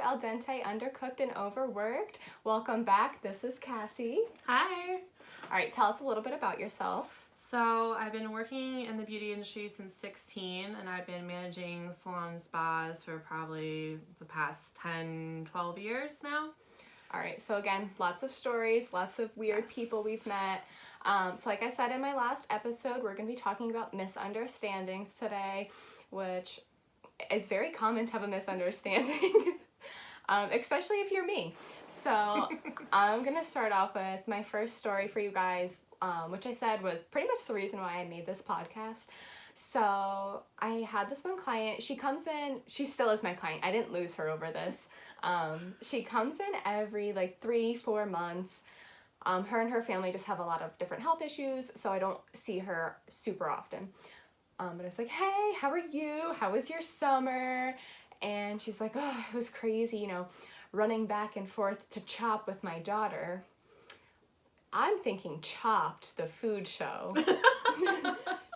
Al Dente, Undercooked and Overworked. Welcome back. This is Cassie. Hi. All right, tell us a little bit about yourself. So I've been working in the beauty industry since 16, and I've been managing salon and spas for probably the past 10, 12 years now. All right, so again, lots of stories, lots of weird people we've met. So like I said in my last episode, we're going to be talking about misunderstandings today, which is very common to have a misunderstanding, especially if you're me. So I'm going to start off with my first story for you guys, which I said was pretty much the reason why I made this podcast. So I had this one client. She comes in, she still is my client. I didn't lose her over this. She comes in every 3-4 months. Her and her family just have a lot of different health issues, so I don't see her super often. But I was like, hey, how are you? How was your summer? And she's like, oh, it was crazy, running back and forth to Chop with my daughter. I'm thinking Chopped, the food show.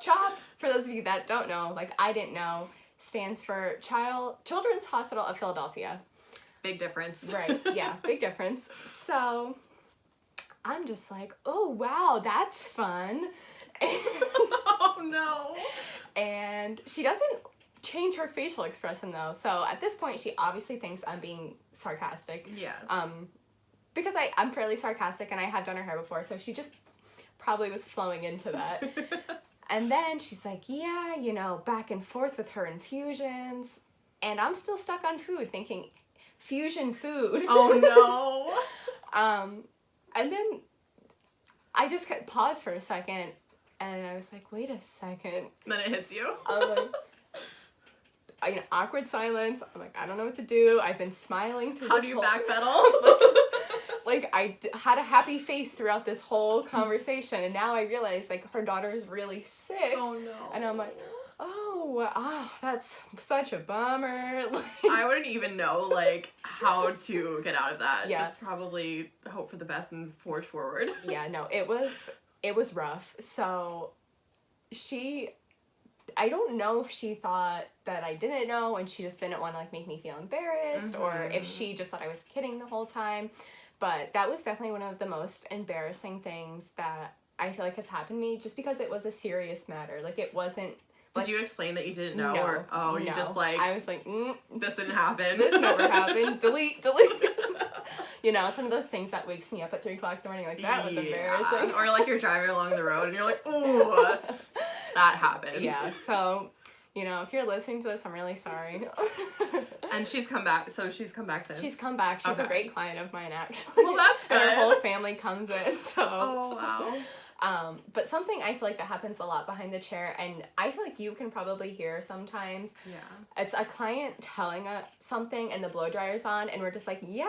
Chop, for those of you that don't know, I didn't know, stands for Children's Hospital of Philadelphia. Big difference. Right, yeah, big difference. So I'm just like, oh, wow, that's fun. Oh, no. And she doesn't change her facial expression, though. So at this point, she obviously thinks I'm being sarcastic. Yes. Because I'm fairly sarcastic, and I have done her hair before, so she just probably was flowing into that. And then she's like, yeah, back and forth with her infusions. And I'm still stuck on food, thinking, fusion food. Oh, no. And then I just paused for a second, and I was like, wait a second. Then it hits you. I'm like, awkward silence. I'm like, I don't know what to do. I've been smiling through How this do you whole... backpedal? I had a happy face throughout this whole conversation, and now I realize, her daughter is really sick. Oh, no. And I'm like, that's such a bummer. I wouldn't even know, how to get out of that. Yeah. Just probably hope for the best and forge forward. Yeah, no, it was rough. So I don't know if she thought that I didn't know and she just didn't want to make me feel embarrassed, or if she just thought I was kidding the whole time. But that was definitely one of the most embarrassing things that I feel like has happened to me, just because it was a serious matter. It wasn't... Did you explain that you didn't know? No, or, you just I was like, this didn't happen. This never happened. Delete. It's one of those things that wakes me up at 3 o'clock in the morning, that was embarrassing. Or you're driving along the road and you're like, ooh, that happened. Yeah, so, if you're listening to this, I'm really sorry. And she's come back, so she's come back since? She's come back. She's a great client of mine, actually. Well, that's good. And her whole family comes in, so. Oh, wow. But something I feel like that happens a lot behind the chair, and I feel like you can probably hear sometimes. Yeah. It's a client telling us something, and the blow dryer's on, and we're just like, yeah,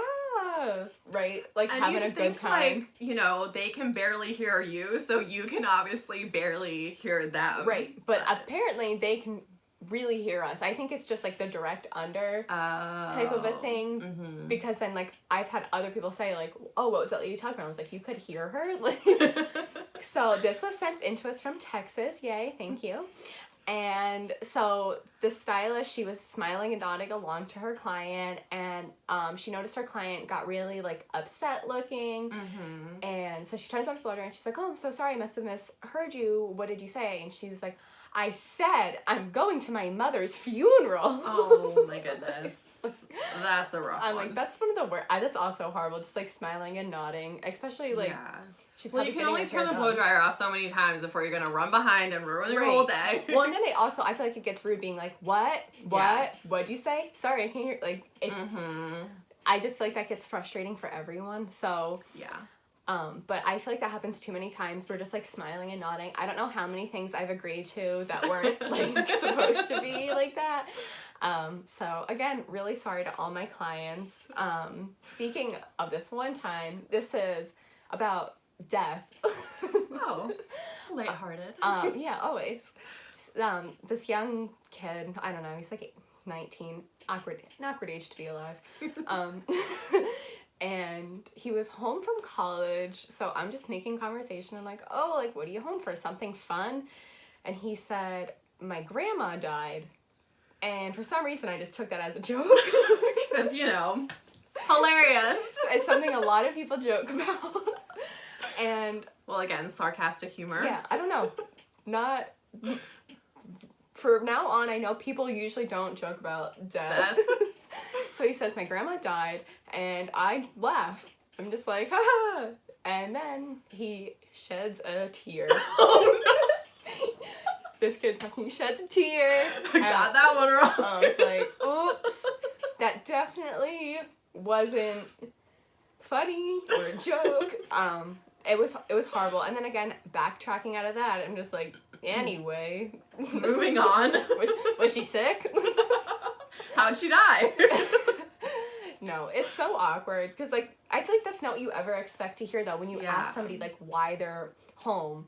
right? And having a good time. They can barely hear you, so you can obviously barely hear them. Right, but apparently they can really hear us. I think it's just the direct under type of a thing, because then I've had other people say oh, what was that lady talking about? I was like, you could hear her. So this was sent in to us from Texas. Yay, thank you. And so the stylist, she was smiling and nodding along to her client, and she noticed her client got really upset looking, and so she turns off the blow dryer and she's like, oh, I'm so sorry, I must have misheard you. What did you say? And she was like, I said I'm going to my mother's funeral. Oh my goodness. That's a rough one. I'm like, that's one of the worst. That's also horrible, just smiling and nodding, especially yeah. She's you can only turn the blow dryer off so many times before you're gonna run behind and ruin your whole day. Well, and then I feel like it gets rude being like, what? Yes. What'd you say? Sorry, I can't hear. I just feel like that gets frustrating for everyone. So yeah. But I feel like that happens too many times. We're just smiling and nodding. I don't know how many things I've agreed to that weren't supposed to be like that. So again, really sorry to all my clients. Speaking of this one time, this is about death. Oh, lighthearted. Yeah, always. This young kid, I don't know, he's 19, an awkward age to be alive. And he was home from college, so I'm just making conversation. I'm like, oh, what are you home for? Something fun? And he said, my grandma died. And for some reason, I just took that as a joke. Because, you know, hilarious. It's something a lot of people joke about. And well, again, sarcastic humor. Yeah, I don't know. Not from now on, I know people usually don't joke about death. So he says, my grandma died, and I laugh. I'm just like, ha. And then he sheds a tear. Oh, no. This kid fucking sheds a tear. I got that one wrong. I was like, oops. That definitely wasn't funny or a joke. It was horrible. And then again, backtracking out of that, I'm just like, anyway. Moving on. Was she sick? How'd she die? No, it's so awkward. Because, like, I feel like that's not what you ever expect to hear, though, when you ask somebody, like, why they're home.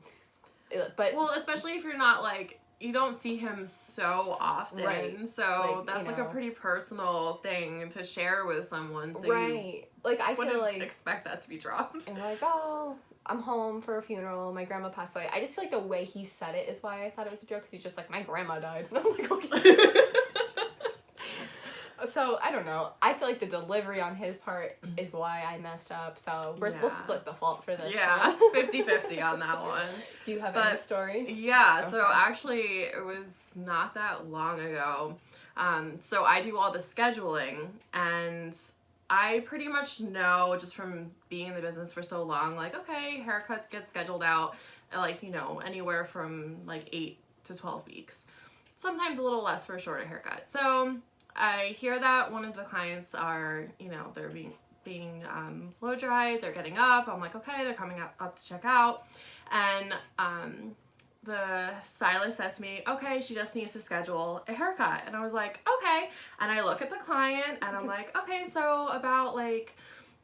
But well, especially if you're not, like, you don't see him so often. Right. So that's, like, a pretty personal thing to share with someone. So right. Like, I feel like... expect that to be dropped. And like, oh, I'm home for a funeral. My grandma passed away. I just feel like the way he said it is why I thought it was a joke. Because he's just like, my grandma died. And I'm like, okay. So, I don't know. I feel like the delivery on his part is why I messed up. So, we'll split the fault for this. Yeah, 50-50 on that one. Do you have any stories? Yeah, okay. So actually, it was not that long ago. So I do all the scheduling, and I pretty much know, just from being in the business for so long, like, okay, haircuts get scheduled out, like, you know, anywhere from, like, 8 to 12 weeks. Sometimes a little less for a shorter haircut. So I hear that one of the clients are, you know, they're being blow dried, they're getting up. I'm like, okay, they're coming up to check out. And the stylist says to me, okay, she just needs to schedule a haircut. And I was like, okay. And I look at the client and I'm like, okay, so about, like,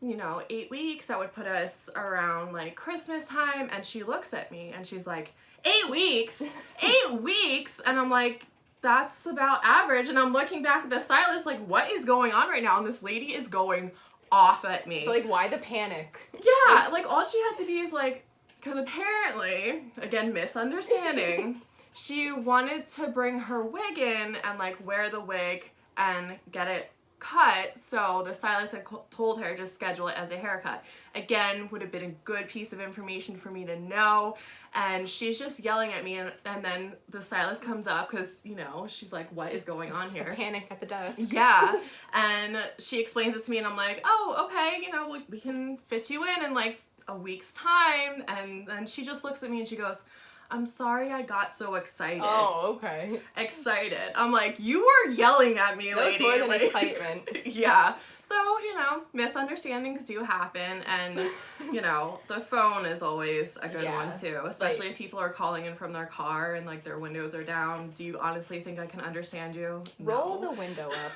you know, 8 weeks, that would put us around, like, Christmas time. And she looks at me and she's like, 8 weeks? 8 weeks? And I'm like, that's about average. And I'm looking back at the stylist like, what is going on right now? And this lady is going off at me. But, like, why the panic? Yeah, like, all she had to be is like, because apparently, again, misunderstanding, she wanted to bring her wig in and, like, wear the wig and get it cut. So the stylist had told her to schedule it as a haircut. Again, would have been a good piece of information for me to know. And she's just yelling at me, and then the stylist comes up because, you know, she's like, what is going on here? It's a panic at the desk. Yeah. And she explains it to me, and I'm like, oh, okay, you know, we can fit you in like a week's time. And then she just looks at me and she goes, I'm sorry I got so excited. Oh, okay. Excited. I'm like, you were yelling at me, lady. That was more than like, excitement. Yeah. So, you know, misunderstandings do happen, and, you know, the phone is always a good one, too. Especially if people are calling in from their car and, like, their windows are down. Do you honestly think I can understand you? Roll the window up.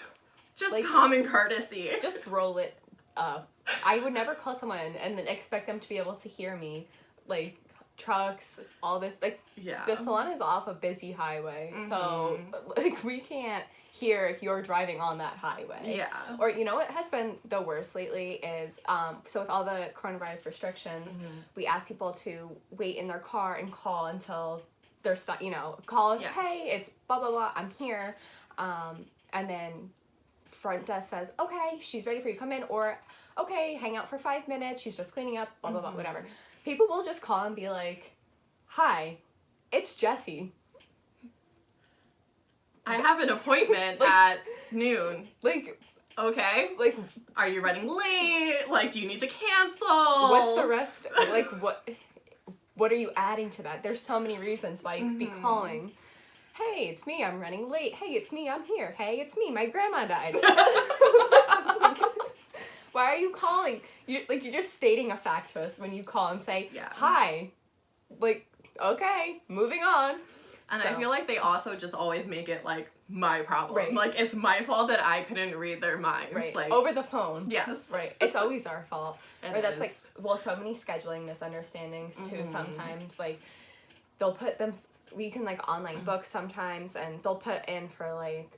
Just like, common courtesy. Just roll it up. I would never call someone and then expect them to be able to hear me. Like, trucks, all this. Like, the salon is off a busy highway. Mm-hmm. So, like, we can't hear if you're driving on that highway. Yeah. Or, you know what has been the worst lately is, so with all the coronavirus restrictions, we ask people to wait in their car and call until they're stuck, you know, call, hey, it's blah, blah, blah, I'm here. And then front desk says, okay, she's ready for you, come in, or, okay, hang out for 5 minutes, she's just cleaning up, blah, blah, blah, whatever. People will just call and be like, hi, it's Jessie. I have an appointment at noon. Like, okay. Like, are you running late? Like, do you need to cancel? What's the rest? Like, what are you adding to that? There's so many reasons why you could be calling. Hey, it's me, I'm running late. Hey, it's me, I'm here. Hey, it's me, my grandma died. Like, why are you calling? You're just stating a fact to us when you call and say, hi. Like, okay, moving on. And I feel like they also just always make it, like, my problem. Right. Like, it's my fault that I couldn't read their minds. Right. Like, over the phone. Yes. Right. It's always our fault. Or that's, like, well, so many scheduling misunderstandings, too, sometimes. Like, they'll put them, we can, like, online book sometimes, and they'll put in for, like,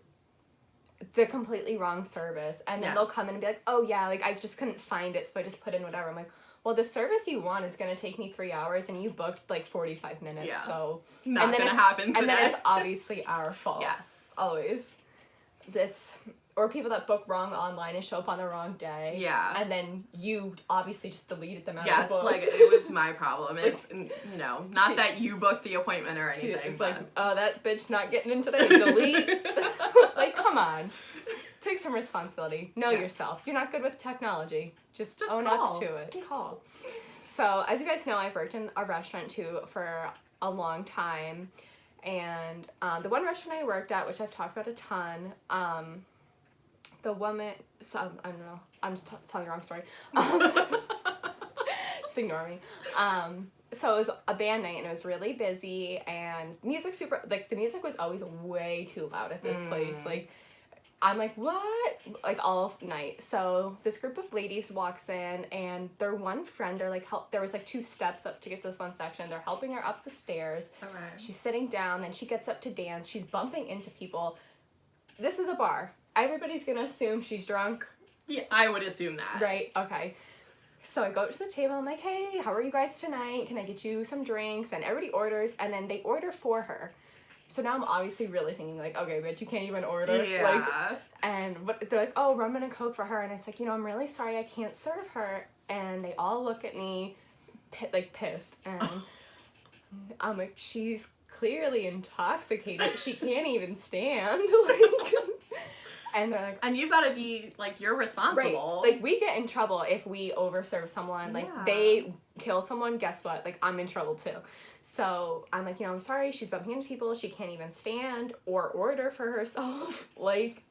the completely wrong service. And then they'll come in and be like, oh, yeah, like, I just couldn't find it, so I just put in whatever. I'm like, well, the service you want is going to take me 3 hours, and you booked, like, 45 minutes, so... Not going to happen today. And then it's obviously our fault. Yes. Always. It's or people that book wrong online and show up on the wrong day. Yeah. And then you obviously just deleted them out yes, of the book. like, it was my problem. It's, you know, not that you booked the appointment or anything. It's but... like, oh, that bitch not getting in today. Delete. Like, come on. Take some responsibility. Know yourself. You're not good with technology. Just own call. up to it. Call. So, as you guys know, I've worked in a restaurant, too, for a long time. And the one restaurant I worked at, which I've talked about a ton, the woman, so I don't know, I'm just telling the wrong story. Just ignore me. So it was a band night and it was really busy and the music was always way too loud at this place. Like, I'm like, what? Like, all night. So this group of ladies walks in and their one friend, they're like, there was like 2 steps up to get to this one section. They're helping her up the stairs. Okay. She's sitting down, then she gets up to dance. She's bumping into people. This is a bar. Everybody's gonna assume she's drunk. Yeah, I would assume that. Right, okay. So I go up to the table, I'm like, hey, how are you guys tonight? Can I get you some drinks? And everybody orders, and then they order for her. So now I'm obviously really thinking, like, okay, bitch, you can't even order. Yeah. But they're like, oh, rum and a Coke for her. And it's like, I'm really sorry, I can't serve her. And they all look at me, pissed. And I'm like, she's clearly intoxicated. She can't even stand. Like, and they're like, and you've got to be, like, you're responsible. Right. Like, we get in trouble if we overserve someone. Like, they kill someone, guess what? Like, I'm in trouble, too. So, I'm like, I'm sorry, she's bumping into people, she can't even stand or order for herself. Like,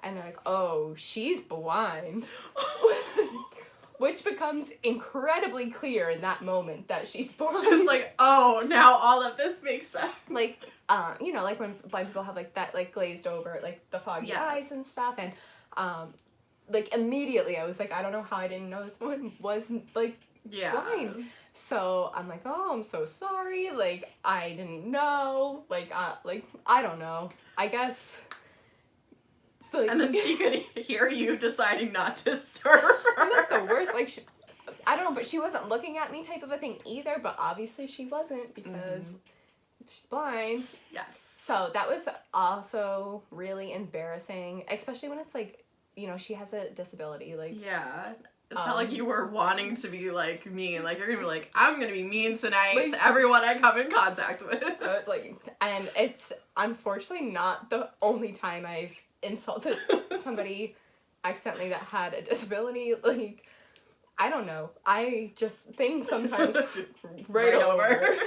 and they're like, oh, she's blind. Which becomes incredibly clear in that moment that she's blind. It's like, oh, now all of this makes sense. Like, like when blind people have, like, that, like, glazed over, like, the foggy eyes and stuff, and, like, immediately I was like, I don't know how I didn't know this woman was, like, blind. So, I'm like, oh, I'm so sorry, like, I didn't know, like, I don't know, I guess, like, and then she could hear you deciding not to serve her. And that's the worst, like, I don't know, but she wasn't looking at me type of a thing either, but obviously she wasn't, because she's blind. Yes. So that was also really embarrassing, especially when it's like, she has a disability, like. Yeah. It's not like you were wanting to be, like, mean. Like, you're gonna be like, I'm gonna be mean tonight to everyone I come in contact with. I was like, and it's unfortunately not the only time I've insulted somebody accidentally that had a disability. Like, I don't know. I just think sometimes right over.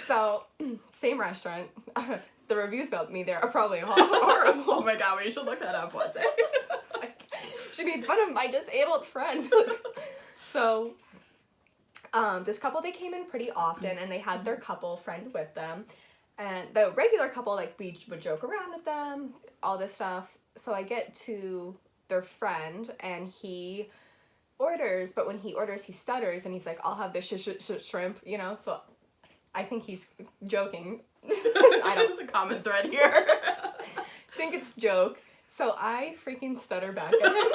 So, same restaurant. The reviews about me there are probably horrible. Oh my god, we should look that up once. She made fun of my disabled friend. So, this couple, they came in pretty often, and they had their couple friend with them. And the regular couple, like, we would joke around with them, all this stuff. So I get to their friend, and he orders, but when he orders, he stutters, and he's like, I'll have the shrimp, So I think he's joking. There's a common thread here. I think it's joke. So I freaking stutter back at him.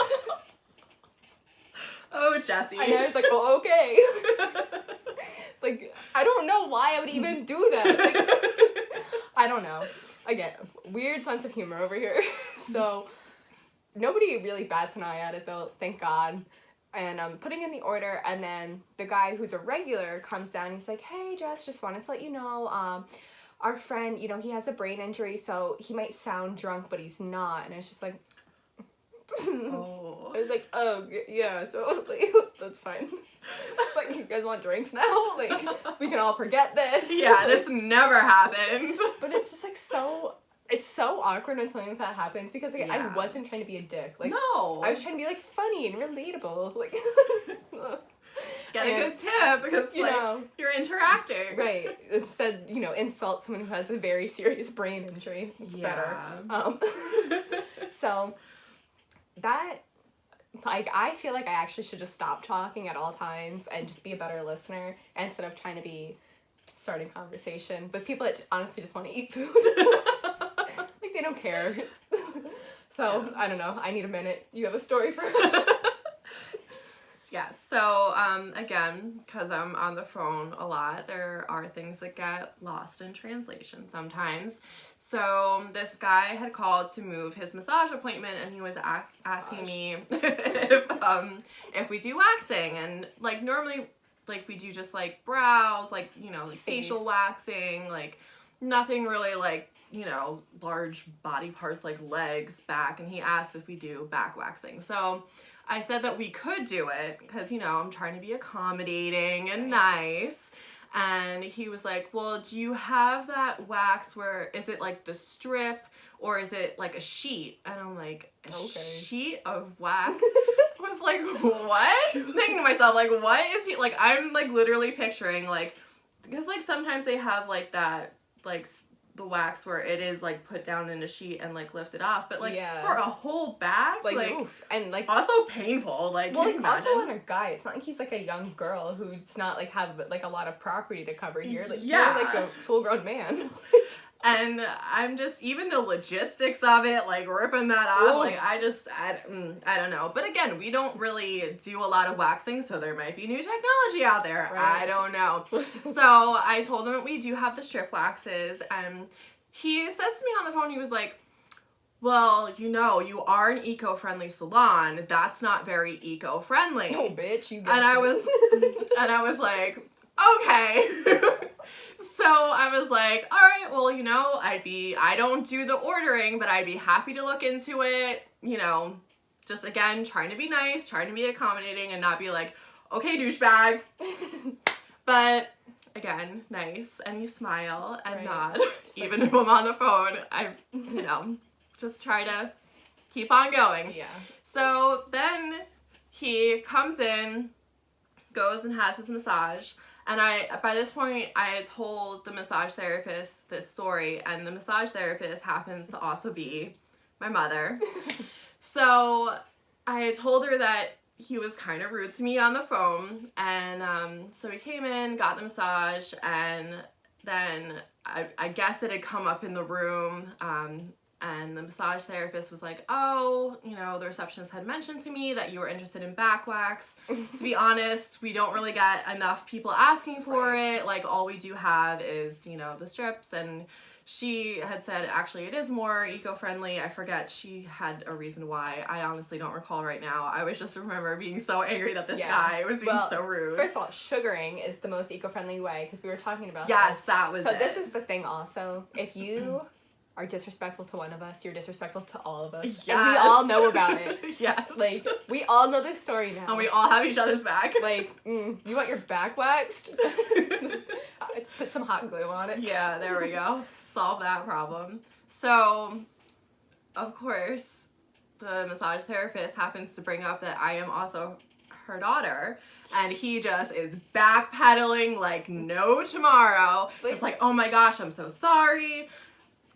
Oh, Jessie. And I was like, oh, okay. Like, I don't know why I would even do that. Like, I don't know. Again, weird sense of humor over here. So, nobody really bats an eye at it, though, thank God. And I'm putting in the order, and then the guy who's a regular comes down, and he's like, hey, Jess, just wanted to let you know, our friend, he has a brain injury, so he might sound drunk, but he's not. And it's just like, oh. I was like, oh, yeah, totally. That's fine. It's like, you guys want drinks now? Like, we can all forget this. Yeah, this never happened. But it's just, like, it's so awkward when something like that happens, because, like, I wasn't trying to be a dick. Like, no. I was trying to be, like, funny and relatable. Like, get a good tip, because, you're interacting. Right. Instead, insult someone who has a very serious brain injury. It's better. So, that, like, I feel like I actually should just stop talking at all times and just be a better listener instead of trying to be starting conversation with people that honestly just want to eat food. Like, they don't care. So, I don't know. I need a minute. You have a story for us? Yes. So, again, because I'm on the phone a lot, there are things that get lost in translation sometimes. So, this guy had called to move his massage appointment, and he was asking me if we do waxing. And, like, normally, like, we do just, like, brows, like, you know, like, facial waxing, like, nothing really, like, you know, large body parts like legs, back. And he asked if we do back waxing. So, I said that we could do it because, you know, I'm trying to be accommodating and nice. And he was like, well, do you have that wax where, is it like the strip or is it like a sheet? And I'm like, a sheet of wax? I was like, what? Thinking to myself, like, what is he, like, I'm like literally picturing like, because like sometimes they have like that, like, the wax where it is like put down in a sheet and like lifted off, but like for a whole bag, like oof. And like also painful, like, well, like also on a guy, it's not like he's like a young girl who's not like have like a lot of property to cover here, like you're like a full-grown man. And I'm just, even the logistics of it, like ripping that off, like I don't know. But again, we don't really do a lot of waxing, so there might be new technology out there. Right. I don't know. So I told him that we do have the strip waxes, and he says to me on the phone, he was like, well, you know, you are an eco-friendly salon. That's not very eco-friendly. No, bitch, you. And I was like, okay. So I was like, all right, well, you know, I don't do the ordering, but I'd be happy to look into it, you know, just again, trying to be nice, trying to be accommodating and not be like, okay, douchebag. But again, nice, and you smile and nod. Just even if I'm on the phone, you know, just try to keep on going. Yeah. So then he comes in, goes and has his massage. And by this point, I had told the massage therapist this story, and the massage therapist happens to also be my mother. So I had told her that he was kind of rude to me on the phone, and so he came in, got the massage, and then I guess it had come up in the room, and the massage therapist was like, oh, you know, the receptionist had mentioned to me that you were interested in back wax. To be honest, we don't really get enough people asking for it. Like, all we do have is, you know, the strips. And she had said, actually, it is more eco-friendly. I forget. She had a reason why. I honestly don't recall right now. I was just remember being so angry that this guy was being so rude. First of all, sugaring is the most eco-friendly way, because we were talking about this. That was so it. This is the thing also. If you are disrespectful to one of us, you're disrespectful to all of us. Yes. And we all know about it. Yes. Like, we all know this story now. And we all have each other's back. Like, you want your back waxed? Put some hot glue on it. Yeah, there we go. Solve that problem. So, of course, the massage therapist happens to bring up that I am also her daughter, and he just is backpedaling like no tomorrow. It's like, oh my gosh, I'm so sorry.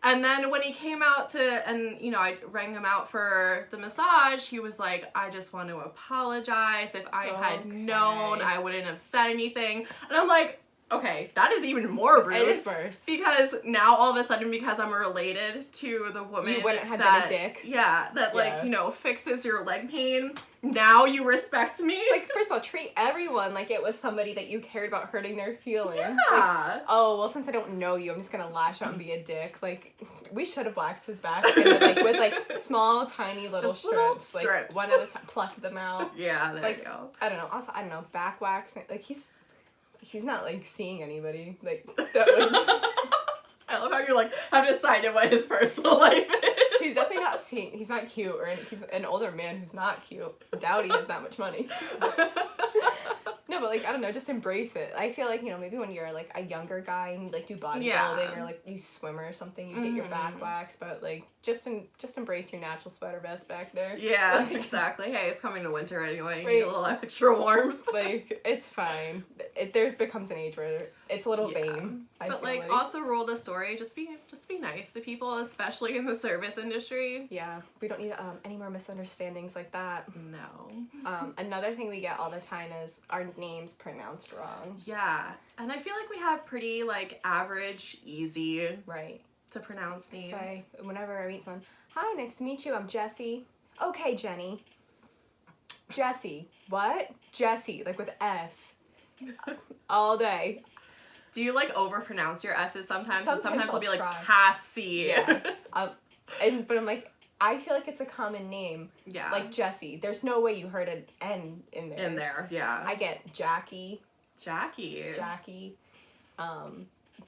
And then when he came out and, you know, I rang him out for the massage, he was like, I just want to apologize. If I had known, I wouldn't have said anything. And I'm like, okay, that is even more rude. It is worse. Because now all of a sudden, because I'm related to the woman you wouldn't have been a dick. Yeah, that like, you know, fixes your leg pain. Now you respect me. It's like, first of all, treat everyone like it was somebody that you cared about hurting their feelings. Yeah. Like, oh, well, since I don't know you, I'm just gonna lash out and be a dick. Like, we should have waxed his back with like small, tiny little just strips. Little strips. Like, one at a time, pluck them out. Yeah, there you go. I don't know. Also, I don't know, back waxing. Like, he's not, like, seeing anybody. Like, that would... I love how you're, like, have decided what his personal life is. He's definitely not seeing... He's not cute, or he's an older man who's not cute. I doubt he has that much money. No, but, like, I don't know, just embrace it. I feel like, you know, maybe when you're, like, a younger guy and you, like, do bodybuilding or, like, you swim or something, you get your back waxed, but, like, just embrace your natural sweater vest back there. Yeah, like, exactly. Hey, it's coming to winter anyway. You need a little extra warmth. Like, it's fine. There becomes an age where it's a little vain. But, like, also roll the story. Just be nice to people, especially in the service industry. Yeah, we don't need any more misunderstandings like that. No. Another thing we get all the time is our names pronounced wrong. Yeah, and I feel like we have pretty, like, average, easy right to pronounce names. So whenever I meet someone, hi, nice to meet you, I'm Jessie. Okay, Jenny. Jessie, what? Jessie, like with S. All day. Do you like overpronounce your S's sometimes? Sometimes I'll it'll be like try. Cassie. Yeah. But I'm like, I feel like it's a common name. Yeah. Like Jessie. There's no way you heard an N in there. In there, yeah. I get Jackie. Jackie.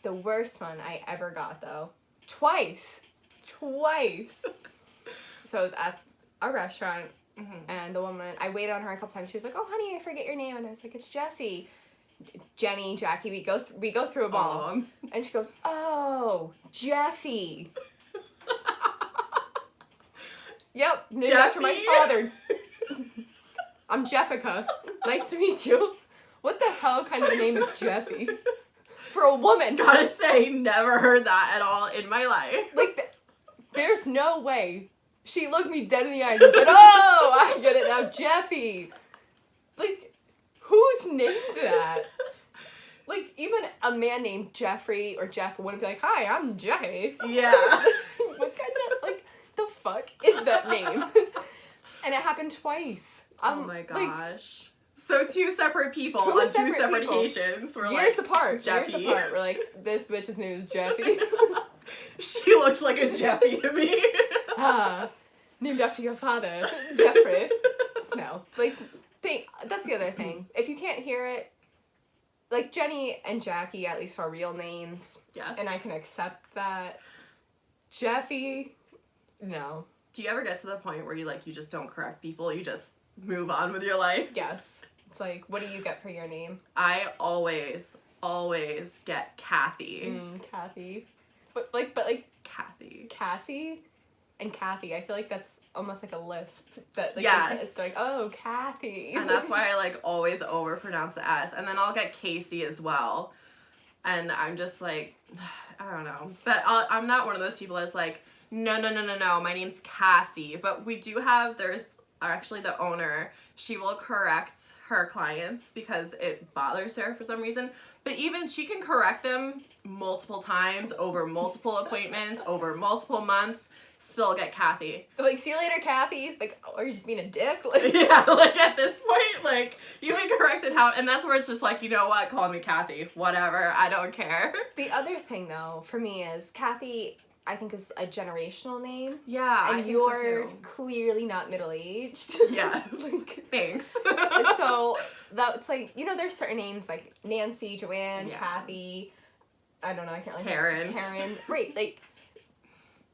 The worst one I ever got, though. Twice. So I was at a restaurant, and the woman, I waited on her a couple times. She was like, "Oh, honey, I forget your name." And I was like, "It's Jessie." Jenny, Jackie, we go through them all. And she goes, "Oh, Jeffy." Yep, named after my father. I'm Jeffica. Nice to meet you. What the hell kind of a name is Jeffy? For a woman. Gotta say, never heard that at all in my life. Like, there's no way. She looked me dead in the eyes and said, "Oh, I get it now, Jeffy." Like, who's named that? Like, even a man named Jeffrey or Jeff wouldn't be like, "Hi, I'm Jeffy." Yeah. What kind of, like, the fuck is that name? And it happened twice. Oh my gosh. So two separate people on two separate occasions. We're years like, apart. Jeffy. Years apart. We're like, this bitch's name is Jeffy. She looks like a Jeffy to me. Named after your father, Jeffrey. No. Like, that's the other thing. If you can't hear it, like, Jenny and Jackie at least are real names. Yes. And I can accept that. Jeffy, no. Do you ever get to the point where you just don't correct people, you just move on with your life? Yes. It's like, what do you get for your name? I always get Kathy. Kathy. But Kathy. Cassie and Kathy, I feel like that's almost like a lisp. That, like, yes. It's like, oh, Kathy. And that's why I, like, always overpronounce the S. And then I'll get Casey as well. And I'm just like, I don't know. But I'm not one of those people that's like, no, my name's Cassie. But we do have, actually the owner, she will correct her clients because it bothers her for some reason. But even she can correct them multiple times over multiple appointments, over multiple months, still get Kathy. Like, see you later, Kathy. Like, oh, are you just being a dick? Like, yeah, like at this point, like, you've been corrected how, and that's where it's just like, you know what, call me Kathy, whatever, I don't care. The other thing, though, for me is Kathy, I think, is a generational name. Yeah, and I think you're so too. Clearly not middle-aged. Yeah, like, thanks. So, that's like, you know, there's certain names like Nancy, Joanne, Kathy, I don't know, I can't like Karen. Right, like,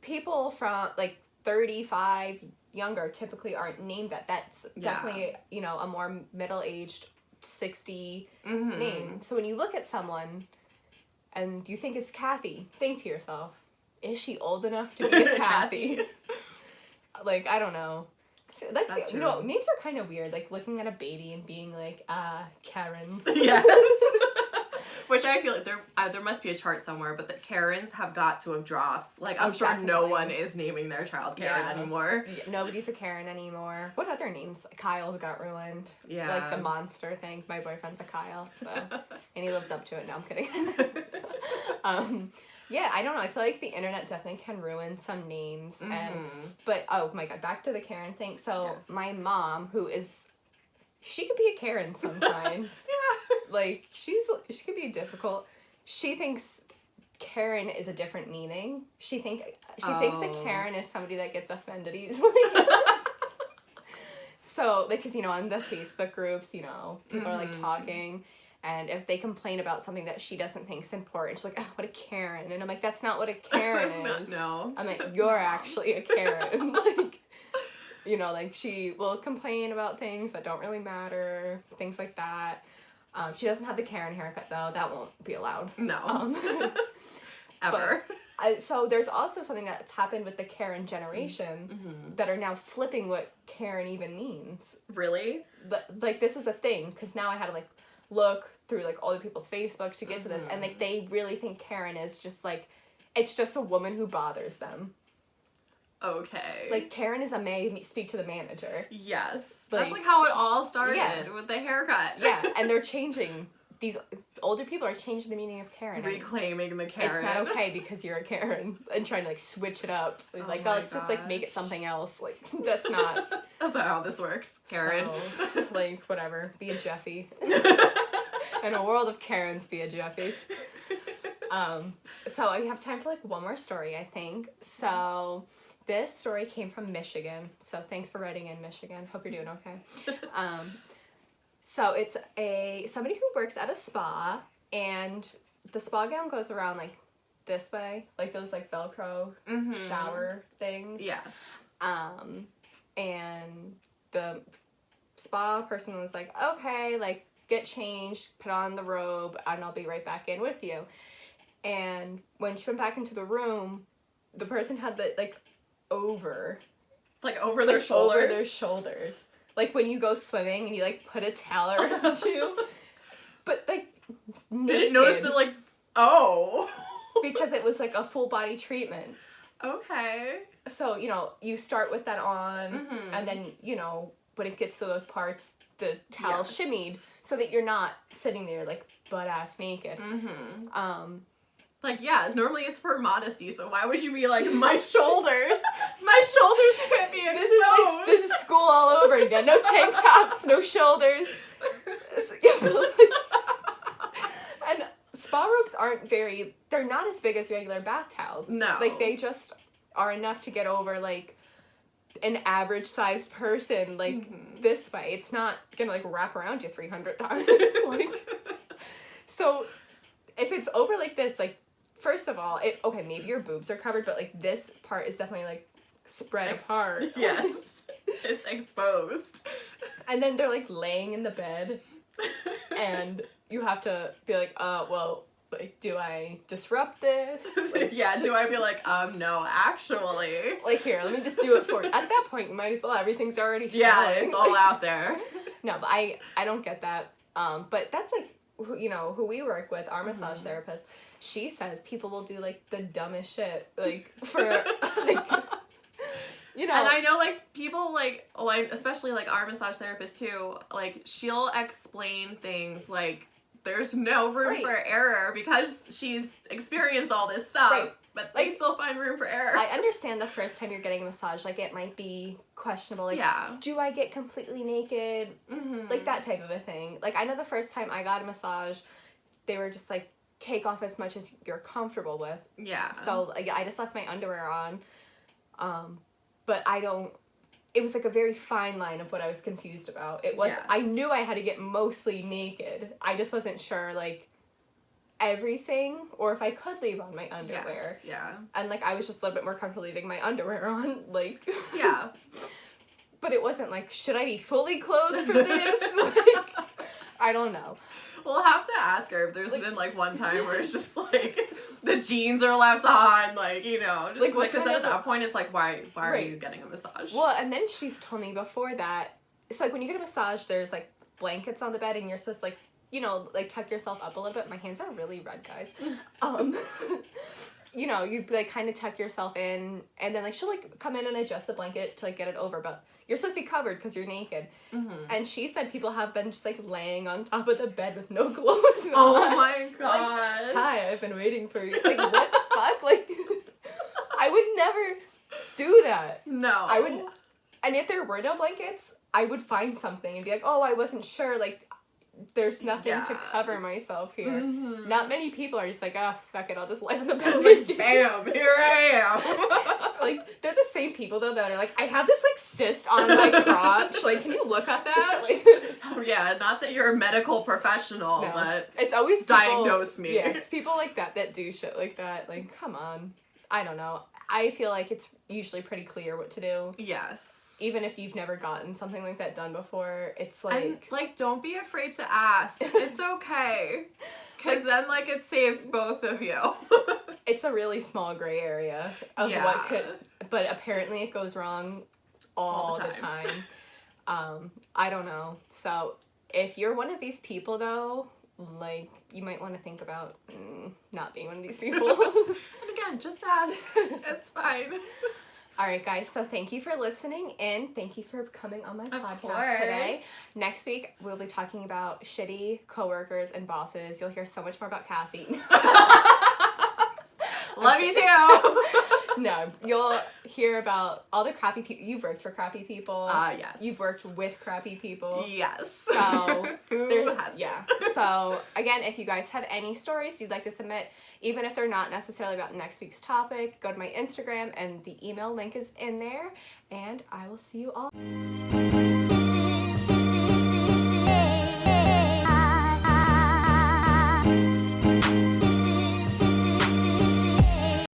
people from, like, 35 younger typically aren't named that. That's definitely, you know, a more middle-aged 60 name. So when you look at someone and you think it's Kathy, think to yourself, is she old enough to be a Kathy? Like, I don't know. That's true. You know, names are kind of weird. Like, looking at a baby and being like, Karen. Yes. Which I feel like there must be a chart somewhere, but the Karens have got to have dropped. Like, I'm sure no one is naming their child Karen anymore. Yeah, nobody's a Karen anymore. What other names? Kyle's got ruined. Yeah. Like the monster thing. My boyfriend's a Kyle, so. And he lives up to it. No, I'm kidding. Yeah, I don't know. I feel like the internet definitely can ruin some names. But, oh my god, back to the Karen thing. So, my mom, she could be a Karen sometimes. Yeah. Like, she could be difficult. She thinks Karen is a different meaning. She thinks that Karen is somebody that gets offended easily. So, like, because, you know, on the Facebook groups, you know, people are, like, talking. And if they complain about something that she doesn't think is important, she's like, oh, what a Karen. And I'm like, that's not what a Karen is. No. I'm like, you're actually a Karen. Like, you know, like, she will complain about things that don't really matter, things like that. She doesn't have the Karen haircut, though. That won't be allowed. No. Ever. So there's also something that's happened with the Karen generation that are now flipping what Karen even means. Really? Like, this is a thing, because now I had to, like, look through, like, all the people's Facebook to get to this, and, like, they really think Karen is just, like, it's just a woman who bothers them. Okay. Like, Karen is a may speak to the manager. Yes. Like, that's, like, how it all started with the haircut. Yeah, and they're changing these older people are changing the meaning of Karen. Reclaiming the Karen. It's not okay because you're a Karen and trying to like switch it up. Like, oh, let's just like make it something else. Like, that's not. That's not how this works, Karen. So, like, whatever. Be a Jeffy. In a world of Karens, be a Jeffy. So I have time for like one more story, I think. So this story came from Michigan. So thanks for writing in, Michigan. Hope you're doing okay. So it's somebody who works at a spa, and the spa gown goes around like this way, like those like Velcro shower things. Yes. And the spa person was like, okay, like get changed, put on the robe, and I'll be right back in with you. And when she went back into the room, the person had the like over their shoulders. Over their shoulders. Like when you go swimming and you like put a towel around you. But like naked. Didn't notice that like, oh. Because it was like a full body treatment. Okay. So, you know, you start with that on and then, you know, when it gets to those parts, the towel shimmied so that you're not sitting there like butt ass naked. Like, yeah, normally it's for modesty, so why would you be like, my shoulders? My shoulders can't be exposed. This is school all over again. No tank tops, no shoulders. And spa robes they're not as big as regular bath towels. No. Like, they just are enough to get over, like, an average sized person, like, this way. It's not gonna, like, wrap around you 300 times. Like, so, if it's over like this, like, first of all, okay, maybe your boobs are covered, but, like, this part is definitely, like, spread apart. Yes. It's exposed. And then they're, like, laying in the bed, and you have to be like, well, like, do I disrupt this? Like, yeah, do I be like, no, actually. Like, here, let me just do it for you. At that point, you might as well. Everything's already showing. Yeah, it's all out there. No, but I don't get that. But that's, like, who we work with, our massage therapist. She says people will do, like, the dumbest shit, like, for, like, you know. And I know, like, people, like, especially, like, our massage therapist, too, like, she'll explain things, like, there's no room for error because she's experienced all this stuff. Right. But they still find room for error. I understand the first time you're getting a massage, like, it might be questionable. Like, do I get completely naked? Like, that type of a thing. Like, I know the first time I got a massage, they were just, like, take off as much as you're comfortable with. Yeah. So, like, I just left my underwear on. But it was, like, a very fine line of what I was confused about. It was, I knew I had to get mostly naked. I just wasn't sure, like, everything, or if I could leave on my underwear. Yes, yeah. And, like, I was just a little bit more comfortable leaving my underwear on, like... Yeah. But it wasn't like, should I be fully clothed for this? Like, I don't know. We'll have to ask her if there's been, like, one time where it's just, like, the jeans are left on, like, you know. Like, because then at that point, it's like, why are you getting a massage? Well, and then she's told me before that, it's like, when you get a massage, there's, like, blankets on the bed, and you're supposed to, like, you know, like, tuck yourself up a little bit. My hands are really red, guys. You know, you, like, kind of tuck yourself in, and then, like, she'll, like, come in and adjust the blanket to, like, get it over, but you're supposed to be covered because you're naked. And she said people have been just, like, laying on top of the bed with no clothes on. Oh my god. Like, hi, I've been waiting for you. Like, what the fuck? Like, I would never do that. No. I would, and if there were no blankets, I would find something and be like, oh, I wasn't sure, like, there's nothing to cover myself here. Not many people are just like, oh, fuck it, I'll just lay on the bed. Like, bam, here I am. Like, they're the same people, though, that are like, I have this, like, cyst on my crotch. Like, can you look at that? Like, yeah, not that you're a medical professional, but it's always diagnose me. Yeah, it's people like that do shit like that. Like, come on. I don't know. I feel like it's usually pretty clear what to do. Yes. Even if you've never gotten something like that done before, it's like... And, like, don't be afraid to ask. It's okay. Because then, like, it saves both of you. It's a really small gray area of what could... But apparently it goes wrong all the time. I don't know. So, if you're one of these people, though, like, you might want to think about not being one of these people. And again, just ask. It's fine. All right, guys. So thank you for listening in. Thank you for coming on my podcast course. today. Next week, we'll be talking about shitty coworkers and bosses. You'll hear so much more about Cassie. Love you too. No, you'll hear about all the crappy people. You've worked for crappy people. Yes. You've worked with crappy people. Yes. So, Who has yeah. So, again, if you guys have any stories you'd like to submit, even if they're not necessarily about next week's topic, go to my Instagram and the email link is in there. And I will see you all.